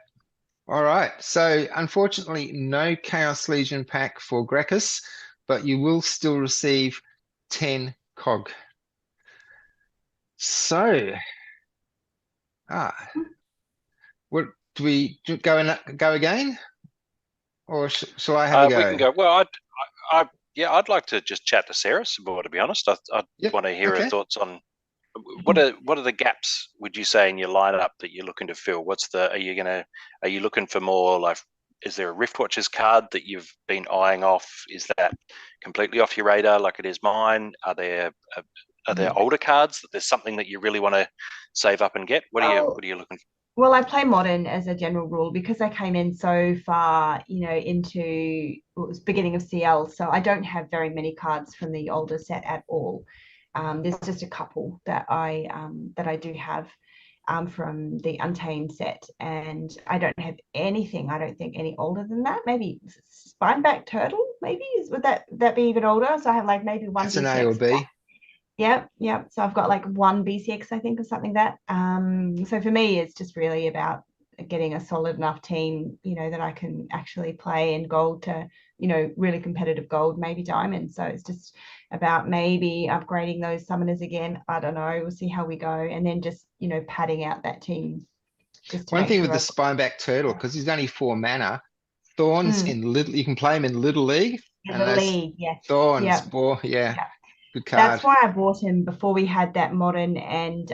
All right. So unfortunately, no Chaos Legion pack for Gracchus, but you will still receive 10 cog. So, what do we go again, or shall I have a We go? can go. Well, I'd like to just chat to Sarah some more. To be honest, I'd Yep, want to hear her okay. thoughts on what are the gaps, would you say, in your lineup that you're looking to fill? Are you looking for more like? Is there a Rift Watchers card that you've been eyeing off? Is that completely off your radar, like it is mine? Are there older cards that there's something that you really want to save up and get? What are you looking for? Well, I play modern as a general rule because I came in so far, into it was beginning of CL, so I don't have very many cards from the older set at all. There's just a couple that I do have from the Untamed set, and I don't have anything. I don't think any older than that. Maybe Spineback Turtle. Maybe would that be even older? So I have like maybe one. That's an A or B. Yep. So I've got like one BCX, I think, or something that. So for me, it's just really about getting a solid enough team, that I can actually play in gold to, really competitive gold, maybe diamond. So it's just about maybe upgrading those summoners again. I don't know. We'll see how we go, and then just, padding out that team. Just to One make thing sure with the Spineback Turtle, because he's only 4 mana, Thorns in little. You can play him in Little League, in and the those league. Yes. Thorns, Yep. boy, yeah, Yep. good card. That's why I bought him before we had that modern and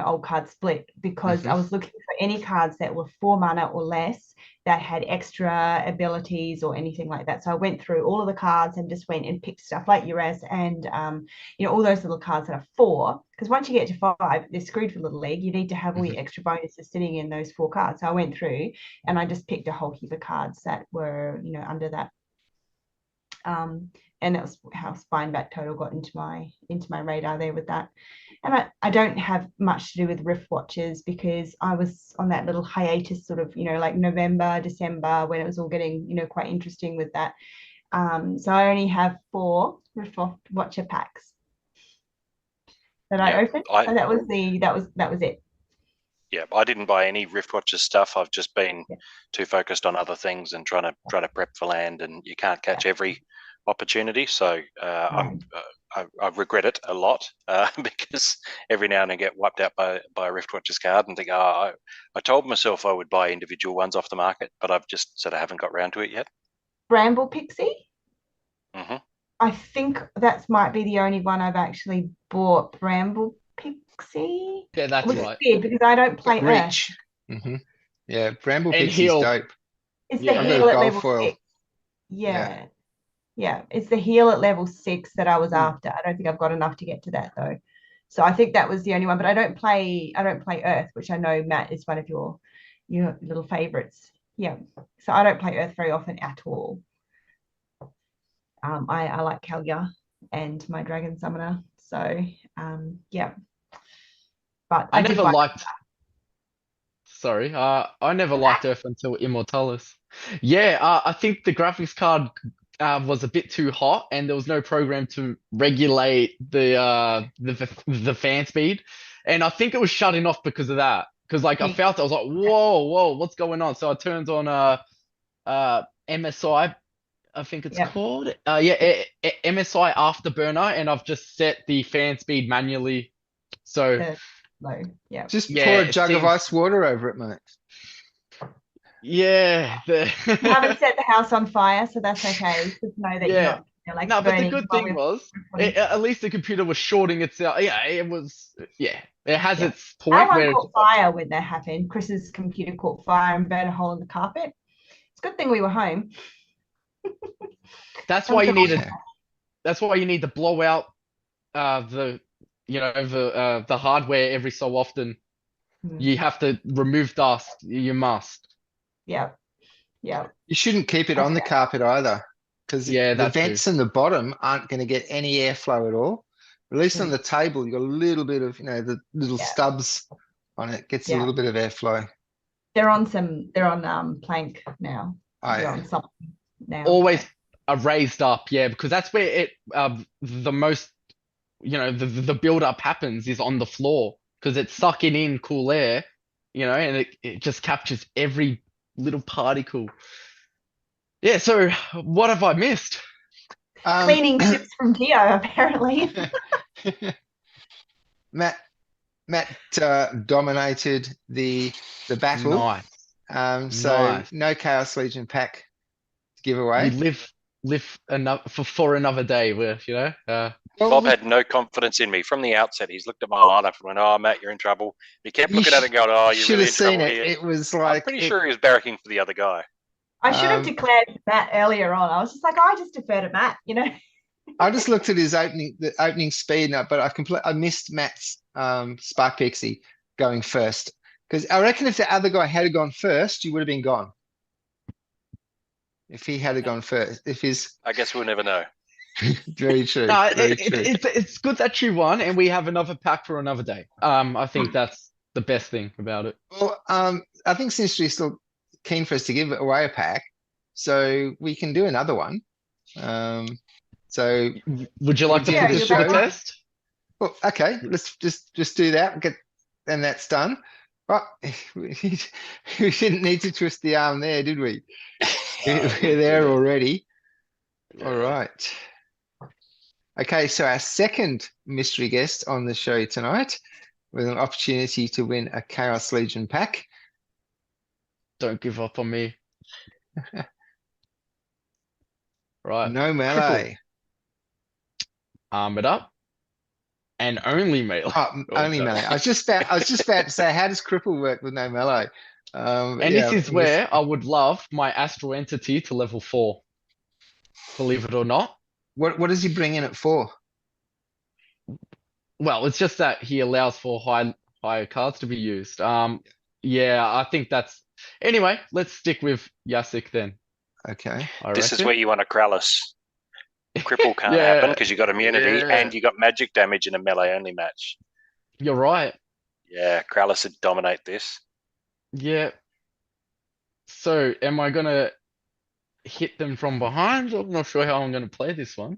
old card split, because I was looking for any cards that were 4 mana or less that had extra abilities or anything like that. So I went through all of the cards and just went and picked stuff like Uras and all those little cards that are 4. Because once you get to 5, they're screwed for Little League. You need to have all your extra bonuses sitting in those 4 cards. So I went through and I just picked a whole heap of cards that were under that. And that was how Spineback Total got into my radar there with that. And I don't have much to do with Rift Watchers because I was on that little hiatus sort of, like November, December, when it was all getting, quite interesting with that. So I only have 4 Rift Watcher packs that I opened. And that was it. Yeah, I didn't buy any Rift Watchers stuff. I've just been too focused on other things and trying to prep for land, and you can't catch every opportunity. So I regret it a lot because every now and then I get wiped out by a Rift Watchers card and think, I told myself I would buy individual ones off the market, but I've just sort of haven't got around to it yet. Bramble Pixie. Mm-hmm. I think that might be the only one I've actually bought. Bramble Pixie. Yeah, that's right. Weird because I don't play Reach. Earth. Yeah, Bramble And Pixie's heal. dope. It's Yeah. the I've got a heal at gold level foil. 6. Yeah. It's the heal at level 6 that I was after. I don't think I've got enough to get to that though. So I think that was the only one. But I don't play Earth, which I know, Matt, is one of your little favorites. Yeah. So I don't play Earth very often at all. I like Kalia and my Dragon Summoner. So yeah. But I never liked. Sorry, I never liked Earth until Immortalis. Yeah, I think the graphics card was a bit too hot, and there was no program to regulate the fan speed, and I think it was shutting off because of that. Because like I was like, whoa, what's going on? So I turned on MSI, I think it's called. MSI Afterburner, and I've just set the fan speed manually. So low. Yeah. Just pour a jug of ice water over it, mate. I haven't set the house on fire, so that's okay. Just know that you're not no, but the good thing was at least the computer was shorting itself. Yeah, it was. Yeah, it has its point. Our one caught fire when that happened. Chris's computer caught fire and burned a hole in the carpet. It's a good thing we were home. That's why you needed. That's why you need to blow out the hardware every so often. You have to remove dust. You must. Yeah. You shouldn't keep it on the carpet either, because the vents in the bottom aren't going to get any airflow at all. At least on the table, you've got a little bit of, the little stubs on it gets a little bit of airflow. They're on plank now. They're on something now. Always raised up, because that's where it the most the build up happens is on the floor, because it's sucking in cool air, and it just captures every little particle. Yeah, so what have I missed? Cleaning tips from Geo, apparently. Matt, Matt dominated the battle. Nice. So Nice. no Chaos Legion pack to give We away. live another for another day. Where Well, Bob had no confidence in me from the outset. He's looked at my lineup and went, "Oh, Matt, you're in trouble." He kept you looking at it and going, "Oh, you're should really have in seen trouble it. here." It was I'm like pretty sure he was barracking for the other guy. I should have Um, declared Matt earlier on. I was just like, I just defer to Matt, you know. I just looked at his opening speed, but I missed Matt's Spark Pixie going first because I reckon if the other guy had gone first, you would have been gone. If he had gone first, if his I guess we'll never know. very true, no, very true. it's good that you won, and we have another pack for another day. I think that's the best thing about it. Well, I think Sinistry is still keen for us to give away a pack, so we can do another one. So Would you like to Yeah, put you're this to the back on. test? well, okay, let's just do that. And that's done. Well, we didn't need to twist the arm there, did we? We're there already. All right. Okay, so our second mystery guest on the show tonight with an opportunity to win a Chaos Legion pack. Don't give up on me. Right. No melee. Arm it up. And only melee. Oh, only melee. I was just about to say, how does cripple work with no melee? And yeah, this is where I would love my astral entity to level 4. Believe it or not. what does he bring in it for? Well, it's just that he allows for higher cards to be used. Yeah, I think that's anyway, let's stick with Yasik then. Okay. I This is reckon. where you want a Krallis. Cripple can't Yeah, happen because you got immunity yeah. and you got magic damage in a melee only match. You're right. Yeah, Krallis would dominate this. Yeah. So am I gonna hit them from behind? I'm not sure how I'm gonna play this one.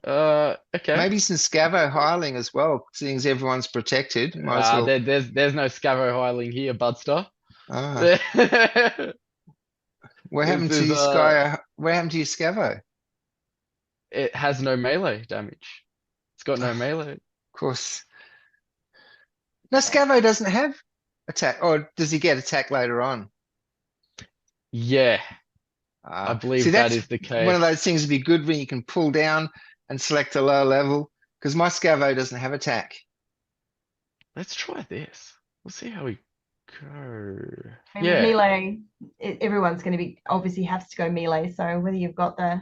Okay. Maybe some Scavo Hireling as well, seeing as everyone's protected. Might as well. There's no Scavo Hireling here, Budster. Ah, what happened This to is, your Sky? What happened to your Scavo? It has no melee damage. It's got no melee. Of course. No, Scavo doesn't have attack, or does he get attack later on? Yeah, I Ah, believe see, that that's is the one of case. those things would be good when you can pull down and select a lower level, because my Scavo doesn't have attack. Let's try this. We'll see how we go. And Yeah. melee, everyone's going to be obviously has to go melee. So whether you've got the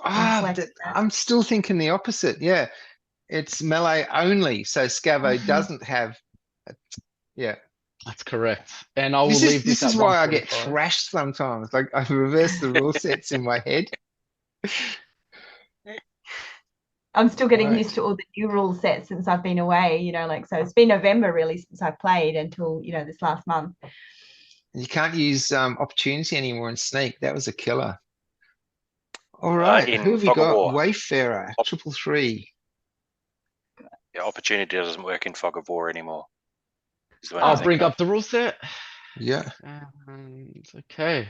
select that. I'm still thinking the opposite. Yeah, it's melee only, so Scavo Mhm. doesn't have. Yeah, That's correct. And I will this leave is this at why I get 145. thrashed sometimes. Like I reverse the rule sets in my head. I'm still getting Right. used to all the new rule sets since I've been away, you know, like, so it's been November really since I've played until, you know, this last month. You can't use opportunity anymore in Sneak. That was a killer. All right, In who have we Fog of got? War. Wayfarer, 333. Yeah, opportunity doesn't work in Fog of War anymore. Is the one I'll I think bring of. up the rule set. Yeah. And okay.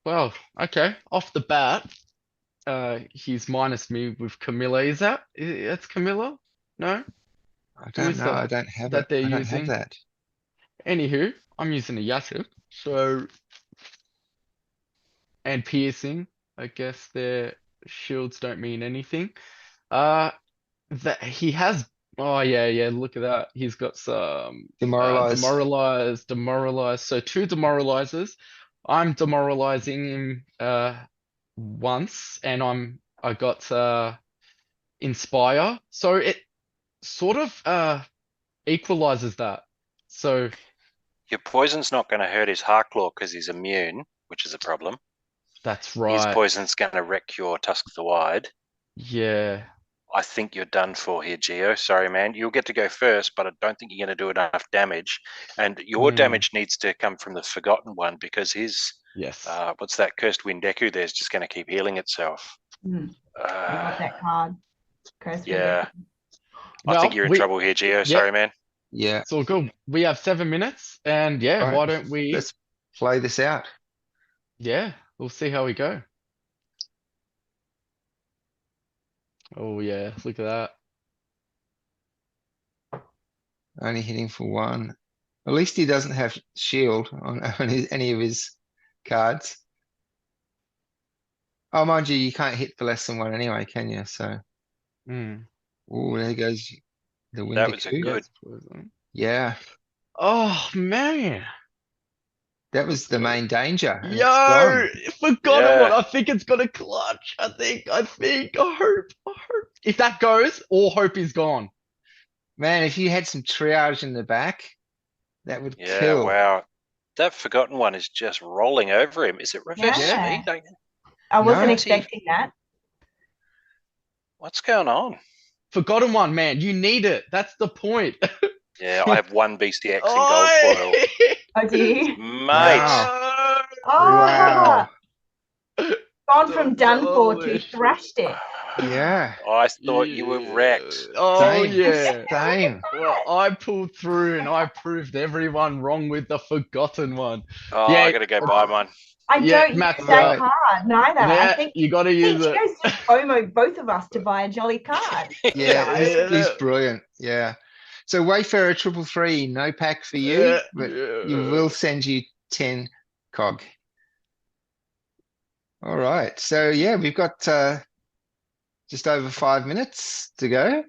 Well, okay. Off the bat, he's minus me with Camilla. That's Camilla? No? I Who don't is know. that I don't have that it. they're I don't have using? that. Anywho, I'm using a Yasuo. So and piercing. I guess their shields don't mean anything. That he has. Oh yeah. Look at that. He's got some Demoralize. demoralize. So 2 demoralizers. I'm demoralizing him once, and I got inspire. So it sort of equalizes that. So Your poison's not going to hurt his Harklaw because he's immune, which is a problem. that's His right. poison's going to wreck your Tusk of the Wide. Yeah. I think you're done for here, Geo. Sorry, man. You'll get to go first, but I don't think you're going to do enough damage. And your damage needs to come from the Forgotten One because his, Yes. what's that, Cursed Wind Deku there's just going to keep healing itself. I got that card. Curse Yeah. Window. I think you're in trouble here, Geo. Sorry, man. Yeah. It's all good. We have 7 minutes, and yeah, Right. why don't we? Let's play this out. Yeah, we'll see how we go. Oh yeah, look at that. Only hitting for one. At least he doesn't have shield on, any of his cards. Oh, mind you, you can't hit for less than one anyway, can you? So, oh, there goes the That was a Windigo. good. Yeah, Oh man. that was the main danger. And it's Yo, gone. forgotten one. Yeah. I think it's got a clutch. I think. I hope. If that goes, all hope is gone. Man, if you had some triage in the back, that would Yeah, kill. wow. That forgotten one is just rolling over him. Is it reverse Yeah. speed? Like, I wasn't No. expecting that. what's going on? Forgotten one, man. You need it. That's the point. Yeah, I have one Beastie X in gold foil. Oh, do you? Mate. Wow. Oh, Wow. gone from done for to Delicious. thrashed it. Yeah. I thought you were wrecked. Oh Same. yeah. Same. Well, I pulled through and I proved everyone wrong with the forgotten one. Oh, Yeah, I gotta go buy one. I Yeah, don't Matt's use that right. card neither. I Yeah, think you got to use it. Gio's just FOMO both of us to buy a jolly card. Yeah, You know? he's brilliant. Yeah. So Wayfarer 333, no pack for you, but you will send you 10 cog. All right. So yeah, we've got just over 5 minutes to go.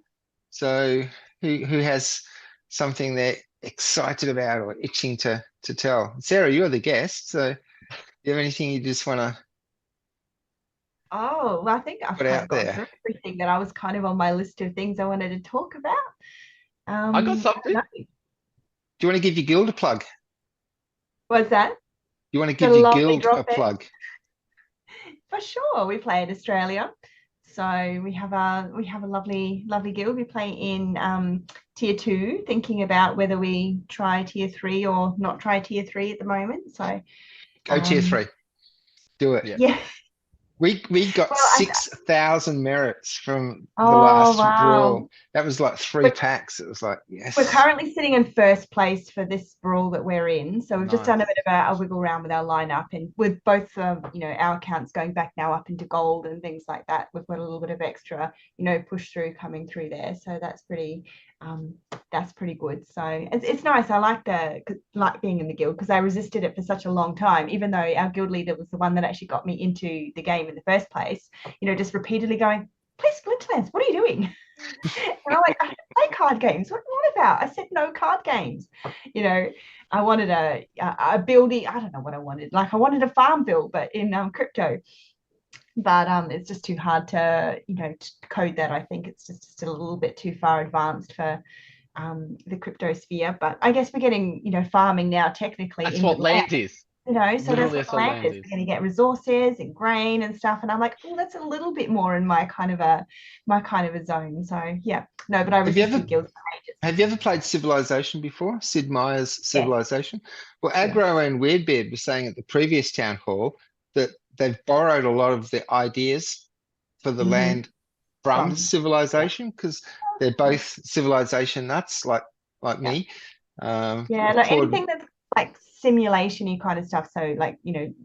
So who has something they're excited about or itching to tell? Sarah, you're the guest, so do you have anything you just want to Oh, well, I think I've put kind out of gone there? through everything that I was kind of on my list of things I wanted to talk about. I got something. no. Do you want to give your guild a plug? What's that? You want to The give your lovely guild a drop in? plug? For sure, we play in Australia, so we have a lovely guild. We play in tier 2, thinking about whether we try tier 3 or not try tier 3 at the moment. So Go tier 3. Do it. Yeah. yeah. We got Well, 6,000 merits from the Oh, last wow. brawl. That was like 3 We're- packs. It was like, yes. We're currently sitting in first place for this brawl that we're in. So we've just done a Nice. bit of a wiggle around with our lineup, and with both our accounts going back now up into gold and things like that, we've got a little bit of extra, push through coming through there. So that's pretty good. So it's nice. I like being in the guild because I resisted it for such a long time, even though our guild leader was the one that actually got me into the game in the first place, just repeatedly going, play Splinterlands, what are you doing? And I'm like, I don't play card games. What about? I said no card games. I wanted a building. I don't know what I wanted. Like I wanted a farm build, but in crypto. But it's just too hard to to code that. I think it's just still a little bit too far advanced for the crypto sphere. But I guess we're getting farming now technically. That's in what the land is. so that's Literally, what that's the what land land is. is. We're going to get resources and grain and stuff, and I'm like, oh, that's a little bit more in my kind of a zone. So yeah, no, but I Have you resisted ever- guilds for ages. Have you ever played Civilization before? Sid Meier's Civilization? Well, Aggro and Weirdbeard were saying at the previous town hall that they've borrowed a lot of the ideas for the land from From- Civilization because they're both Civilization nuts like me. Yeah, like Claude- anything that's like simulation-y kind of stuff. So like,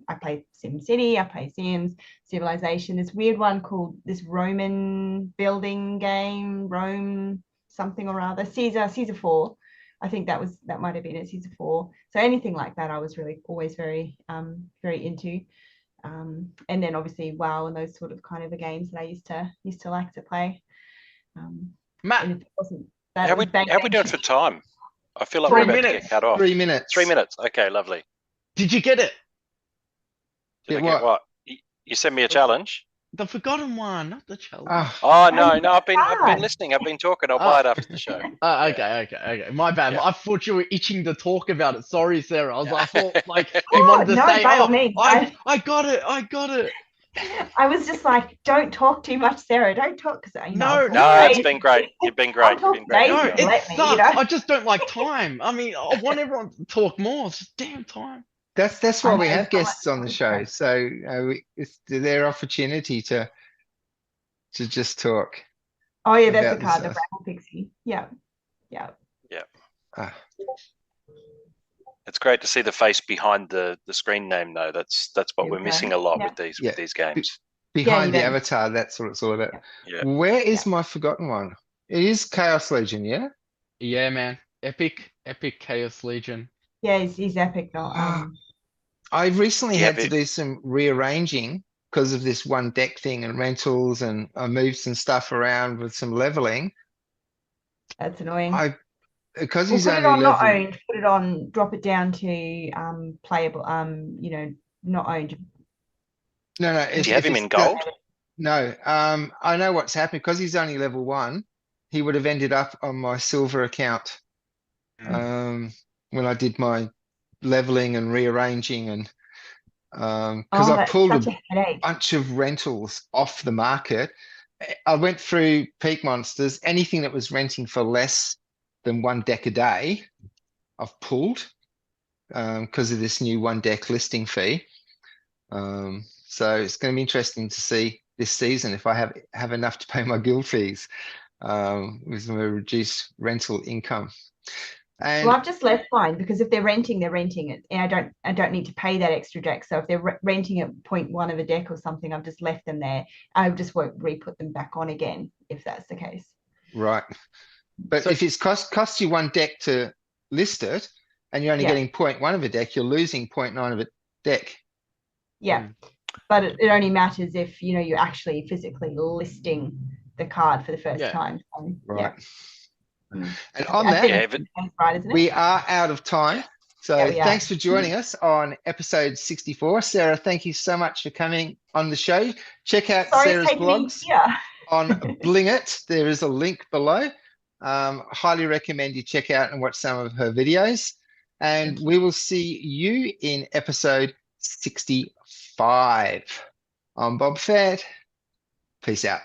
I play SimCity, I play Sims, Civilization, this weird one called this Roman building game, Rome something or other, Caesar 4. I think that might have been it, Caesar 4. So anything like that I was really always very into. And then obviously WoW and those sort of kind of the games that I used to like to play. Matt, and if it wasn't that, How it we was doing for time? I feel like 3 we're about to minutes. get cut off. 3 minutes. 3 minutes. Okay, lovely. did you get it? Did I Get get what? You sent me a challenge? The forgotten one, not the challenge. Ah, Oh no, you I've been card. listening. I've been talking. I'll buy it after the show. Okay. My bad. Yeah. I thought you were itching to talk about it. Sorry, Sarah. I thought like you Oh, wanted to no, say, by all means. I got it. I was just like, don't talk too much, Sarah. Don't talk because No, No, it's been great. You've been great. I'll You've been talk great. days. No, You it can let me, sucks. I just don't like time. I mean, I want everyone to talk more. It's just damn time. that's I why we know, have so guests on the show. So it's their opportunity to just talk. Oh yeah, that's about the card, the this, Bramble Pixie. Yeah. Ah, It's great to see the face behind the screen name, though. That's what There we're we missing go. a lot Yeah. with these games. behind you the don't- avatar, that's what it's all about. Yeah. Where is my forgotten one? It is Chaos Legion, yeah? Yeah, man. Epic Chaos Legion. Yeah, he's epic, not Ah. I recently Yeah, had to do some rearranging because of this one deck thing and rentals, and I moved some stuff around with some leveling. that's annoying. Because Well, he's put it only on not level. owned, put it on, drop it down to playable, not owned. No, no. Do you have him in gold? No. I know what's happened because he's only level 1. He would have ended up on my silver account. When I did my leveling and rearranging, and because I That's pulled such a a headache. bunch of rentals off the market. I went through Peak Monsters. Anything that was renting for less than 1 deck a day, I've pulled because of this new 1 deck listing fee. So it's going to be interesting to see this season if I have enough to pay my guild fees with my reduced rental income. And Well, I've just left mine because if they're renting it, and I don't need to pay that extra deck. So if they're renting at 0.1 of a deck or something, I've just left them there. I just won't re-put them back on again if that's the case. right, but So- if it's cost you 1 deck to list it, and you're only Yeah. getting 0.1 of a deck, you're losing 0.9 of a deck. Yeah, but it only matters if you're actually physically listing the card for the first Yeah. time. So, Right. yeah. And on I that, think Yeah, that's right, isn't it? we are out of time. So Yeah, we are. thanks for joining us on episode 64. Sarah, thank you so much for coming on the show. Check out Sorry, Sarah's it's taken me blogs here. on Blingit. There is a link below. Highly recommend you check out and watch some of her videos. And we will see you in episode 65. I'm Bob Fett. Peace out.